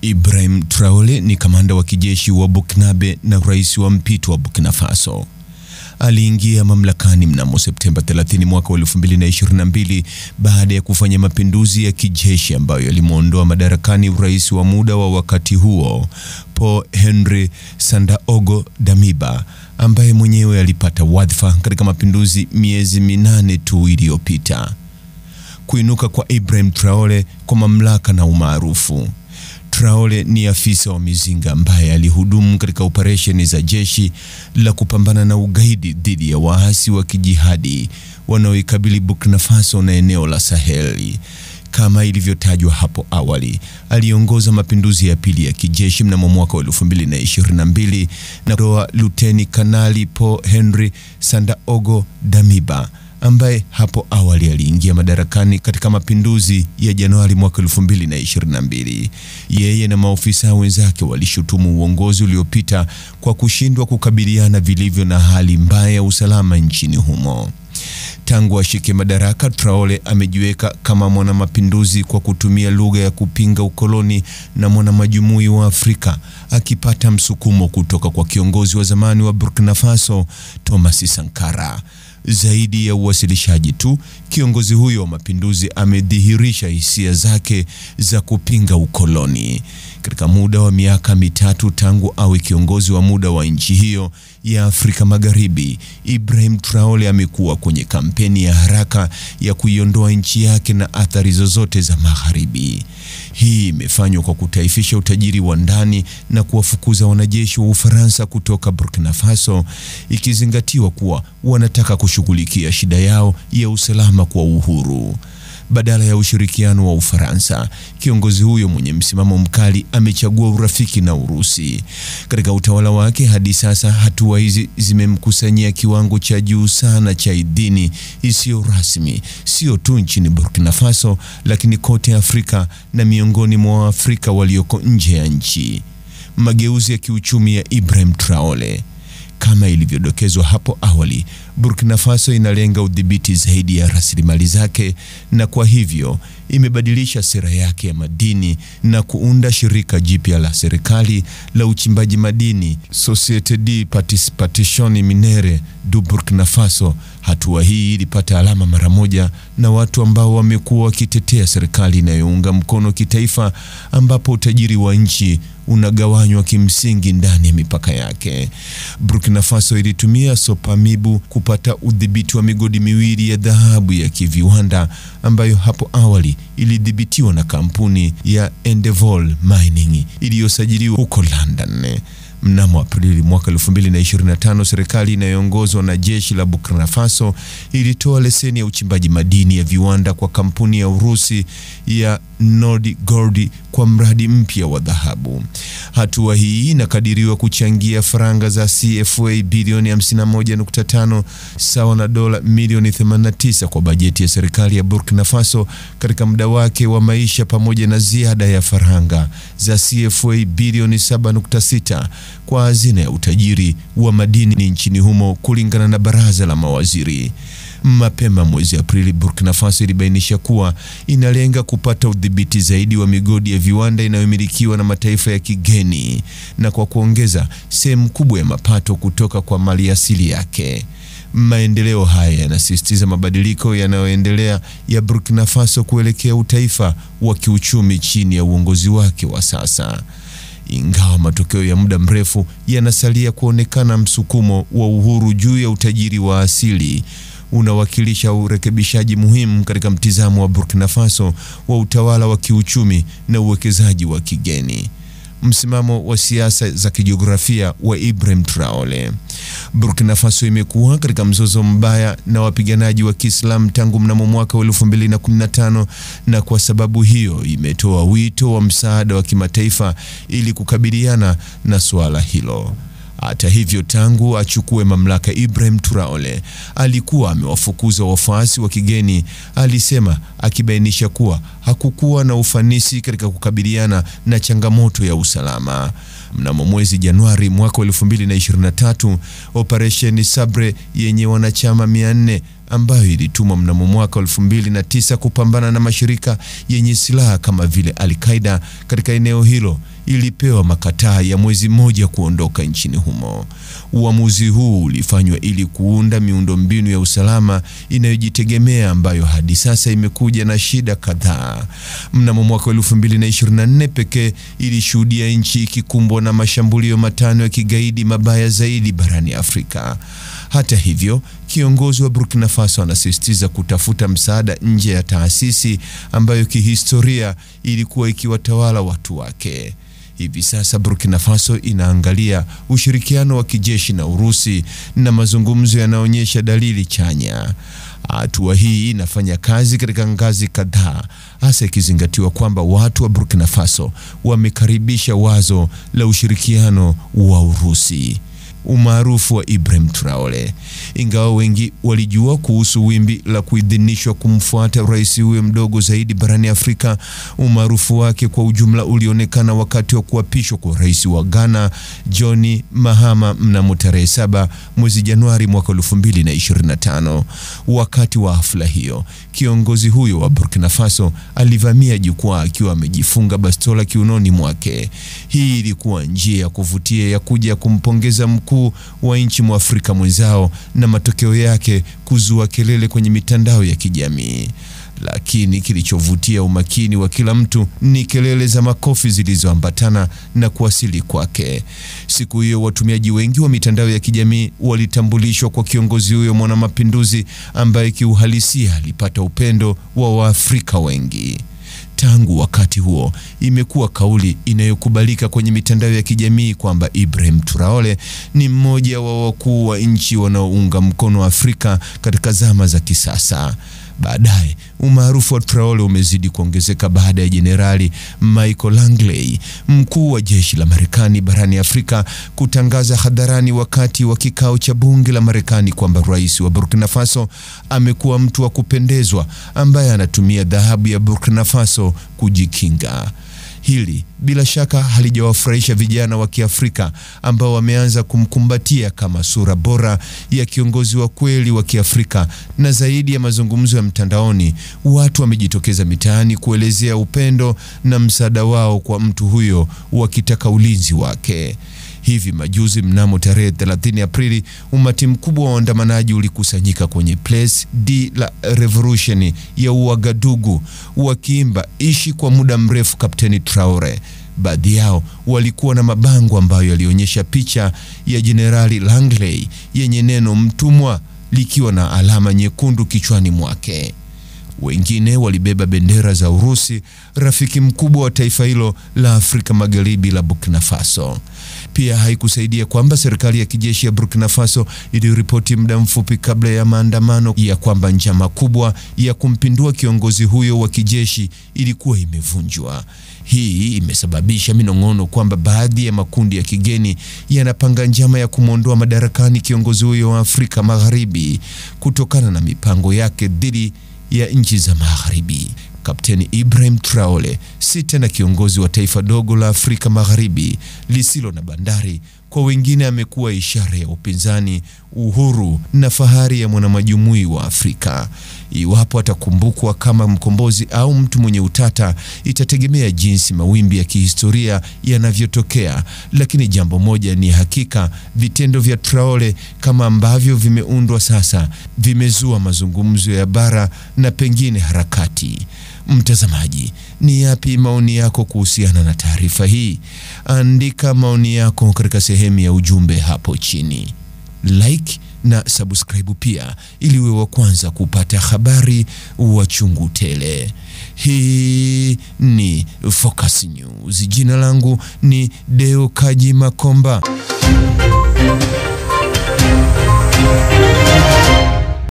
Ibrahim Traore ni kamanda wa kijeshi wa Burkinabe na rais wa mpito wa Burkina Faso. Aliingia mamlakani mnamo Septemba 30 mwaka 2022 baada ya kufanya mapinduzi ya kijeshi ambayo yalimuondoa madarakani rais wa muda wa wakati huo, Paul-Henri Sandaogo Damiba, ambaye mwenyewe alipata wadhifa katika mapinduzi miezi 8 tu iliyopita. Kuinuka kwa Ibrahim Traore kwa mamlaka na umaarufu. Traore ni afisa wa mizinga ambaye alihudumu katika operesheni za jeshi la kupambana na ugaidi dhidi ya waasi wa kijihadi wanaoikabili Burkina Faso na eneo la Saheli. Kama ilivyotajwa hapo awali, aliongoza mapinduzi ya pili ya kijeshi mnamo mwaka 2022 na kutoa Luteni Kanali Paul-Henri Sandaogo Damiba, ambaye hapo awali aliingia madarakani katika mapinduzi ya Januari mwaka 2022. Yeye na maofisa wenzake walishutumu uongozi uliopita kwa kushindwa kukabiliana vilivyo na hali mbaya ya usalama nchini humo. Tangu ashike madaraka, Traore amejiweka kama mwanamapinduzi kwa kutumia lugha ya kupinga ukoloni na mwanamajumui wa Afrika, akipata msukumo kutoka kwa kiongozi wa zamani wa Burkina Faso, Thomas Sankara. Zaidi ya uwasilishaji tu, kiongozi huyo wa mapinduzi amedhihirisha hisia zake za kupinga ukoloni. Katika muda wa miaka mitatu tangu awe kiongozi wa muda wa nchi hiyo ya Afrika Magharibi, Ibrahim Traore amekuwa kwenye kampeni ya haraka ya kuiondoa nchi yake na athari zozote za Magharibi. Hii imefanywa kwa kutaifisha utajiri wa ndani na kuwafukuza wanajeshi wa Ufaransa kutoka Burkina Faso, ikizingatiwa kuwa wanataka kushughulikia shida yao ya usalama kwa uhuru badala ya ushirikiano wa Ufaransa. Kiongozi huyo mwenye msimamo mkali amechagua urafiki na Urusi. Katika utawala wake hadi sasa, hatua hizi zimemkusanyia kiwango cha juu sana cha idhini isiyo rasmi, sio tu nchini Burkina Faso, lakini kote Afrika na miongoni mwa Afrika walioko nje ya nchi. Mageuzi ya kiuchumi ya Ibrahim Traore. Kama ilivyodokezwa hapo awali, Burkina Faso inalenga udhibiti zaidi ya rasilimali zake, na kwa hivyo imebadilisha sera yake ya madini na kuunda shirika jipya la serikali la uchimbaji madini, Société de Participation Minière du Burkina Faso. Hatua hii ilipata alama mara moja na watu ambao wamekuwa wakitetea serikali inayounga mkono kitaifa, ambapo utajiri wa nchi unagawanywa kimsingi ndani ya mipaka yake. Burkina Faso ilitumia Sopamibu kupata udhibiti wa migodi miwili ya dhahabu ya kiviwanda ambayo hapo awali ilidhibitiwa na kampuni ya Endeavour Mining iliyosajiliwa huko London. Mnamo Aprili mwaka 2025, serikali inayoongozwa na jeshi la Burkina Faso ilitoa leseni ya uchimbaji madini ya viwanda kwa kampuni ya Urusi ya Nord Gold kwa mradi mpya wa dhahabu. Hatua hii inakadiriwa kuchangia faranga za CFA bilioni 51.5 sawa na dola milioni 89 kwa bajeti ya serikali ya Burkina Faso katika muda wake wa maisha, pamoja na ziada ya faranga za CFA bilioni 7.6 kwa hazina ya utajiri wa madini nchini humo, kulingana na baraza la mawaziri. Mapema mwezi Aprili, Burkina Faso ilibainisha kuwa inalenga kupata udhibiti zaidi wa migodi ya viwanda inayomilikiwa na mataifa ya kigeni, na kwa kuongeza sehemu kubwa ya mapato kutoka kwa maliasili yake. Maendeleo haya yanasisitiza mabadiliko yanayoendelea ya Burkina Faso kuelekea utaifa wa kiuchumi chini ya uongozi wake wa sasa. Ingawa matokeo ya muda mrefu yanasalia kuonekana, msukumo wa uhuru juu ya utajiri wa asili unawakilisha urekebishaji muhimu katika mtizamo wa Burkina Faso wa utawala wa kiuchumi na uwekezaji wa kigeni. Msimamo wa siasa za kijiografia wa Ibrahim Traore. Burkina Faso imekuwa katika mzozo mbaya na wapiganaji wa Kiislamu tangu mnamo mwaka 2015, na kwa sababu hiyo imetoa wito wa msaada wa kimataifa ili kukabiliana na suala hilo. Hata hivyo, tangu achukue mamlaka, Ibrahim Traore alikuwa amewafukuza wafuasi wa kigeni, alisema, akibainisha kuwa hakukuwa na ufanisi katika kukabiliana na changamoto ya usalama. Mnamo mwezi Januari mwaka 2023, Operation Sabre yenye wanachama 400 ambayo ilitumwa mnamo mwaka 2009 kupambana na mashirika yenye silaha kama vile Al-Qaeda katika eneo hilo ilipewa makataa ya mwezi mmoja kuondoka nchini humo. Uamuzi huu ulifanywa ili kuunda miundombinu ya usalama inayojitegemea ambayo hadi sasa imekuja na shida kadhaa. Mnamo mwaka 2024 pekee ilishuhudia nchi ikikumbwa na mashambulio 5 ya kigaidi mabaya zaidi barani Afrika. Hata hivyo, kiongozi wa Burkina Faso anasisitiza kutafuta msaada nje ya taasisi ambayo kihistoria ilikuwa ikiwatawala watu wake. Hivi sasa Burkina Faso inaangalia ushirikiano wa kijeshi na Urusi na mazungumzo yanaonyesha dalili chanya. Hatua hii inafanya kazi katika ngazi kadhaa, hasa ikizingatiwa kwamba watu wa Burkina Faso wamekaribisha wazo la ushirikiano wa Urusi. Umaarufu wa Ibrahim Traore. Ingawa wengi walijua kuhusu wimbi la kuidhinishwa kumfuata rais huyo mdogo zaidi barani Afrika, umaarufu wake kwa ujumla ulionekana wakati wa kuapishwa kwa rais wa Ghana John Mahama mnamo tarehe 7 mwezi Januari mwaka 2025. Wakati wa hafla hiyo, kiongozi huyo wa Burkina Faso alivamia jukwaa akiwa amejifunga bastola kiunoni mwake. Hii ilikuwa njia ya kuvutia ya kuja kumpongeza mkuu wa nchi Mwafrika mwenzao, na matokeo yake kuzua kelele kwenye mitandao ya kijamii. Lakini kilichovutia umakini wa kila mtu ni kelele za makofi zilizoambatana na kuwasili kwake. Siku hiyo watumiaji wengi wa mitandao ya kijamii walitambulishwa kwa kiongozi huyo mwanamapinduzi ambaye kiuhalisia alipata upendo wa Waafrika wengi. Tangu wakati huo, imekuwa kauli inayokubalika kwenye mitandao ya kijamii kwamba Ibrahim Traore ni mmoja wa wakuu wa nchi wanaounga mkono Afrika katika zama za kisasa. Baadaye, umaarufu wa Traore umezidi kuongezeka baada ya Jenerali Michael Langley, mkuu wa jeshi la Marekani barani Afrika, kutangaza hadharani wakati wa kikao cha bunge la Marekani kwamba rais wa Burkina Faso amekuwa mtu wa kupendezwa ambaye anatumia dhahabu ya Burkina Faso kujikinga. Hili bila shaka halijawafurahisha vijana wa Kiafrika ambao wameanza kumkumbatia kama sura bora ya kiongozi wa kweli wa Kiafrika. Na zaidi ya mazungumzo ya mtandaoni, watu wamejitokeza mitaani kuelezea upendo na msaada wao kwa mtu huyo, wakitaka ulinzi wake. Hivi majuzi mnamo tarehe 30 Aprili, umati mkubwa wa waandamanaji ulikusanyika kwenye Place de la Revolution ya Ouagadougou wakiimba ishi kwa muda mrefu Kapteni Traore. Baadhi yao walikuwa na mabango ambayo yalionyesha picha ya Jenerali Langley yenye neno mtumwa likiwa na alama nyekundu kichwani mwake. Wengine walibeba bendera za Urusi, rafiki mkubwa wa taifa hilo la Afrika Magharibi la Burkina Faso. Pia haikusaidia kwamba serikali ya kijeshi ya Burkina Faso iliripoti muda mfupi kabla ya maandamano ya kwamba njama kubwa ya kumpindua kiongozi huyo wa kijeshi ilikuwa imevunjwa. Hii imesababisha minong'ono kwamba baadhi ya makundi ya kigeni yanapanga njama ya kumwondoa madarakani kiongozi huyo wa Afrika Magharibi kutokana na mipango yake dhidi ya nchi za Magharibi. Kapteni Ibrahim Traore si tena kiongozi wa taifa dogo la Afrika Magharibi lisilo na bandari. Kwa wengine amekuwa ishara ya upinzani, uhuru na fahari ya mwanamajumui wa Afrika. Iwapo atakumbukwa kama mkombozi au mtu mwenye utata, itategemea jinsi mawimbi ya kihistoria yanavyotokea. Lakini jambo moja ni hakika, vitendo vya Traore kama ambavyo vimeundwa sasa vimezua mazungumzo ya bara na pengine harakati. Mtazamaji, ni yapi maoni yako kuhusiana na taarifa hii? Andika maoni yako katika sehemu ya ujumbe hapo chini. Like na subscribe pia ili uwe wa kwanza kupata habari wa chungu tele. Hii ni Focus News. Jina langu ni Deo Kaji Makomba.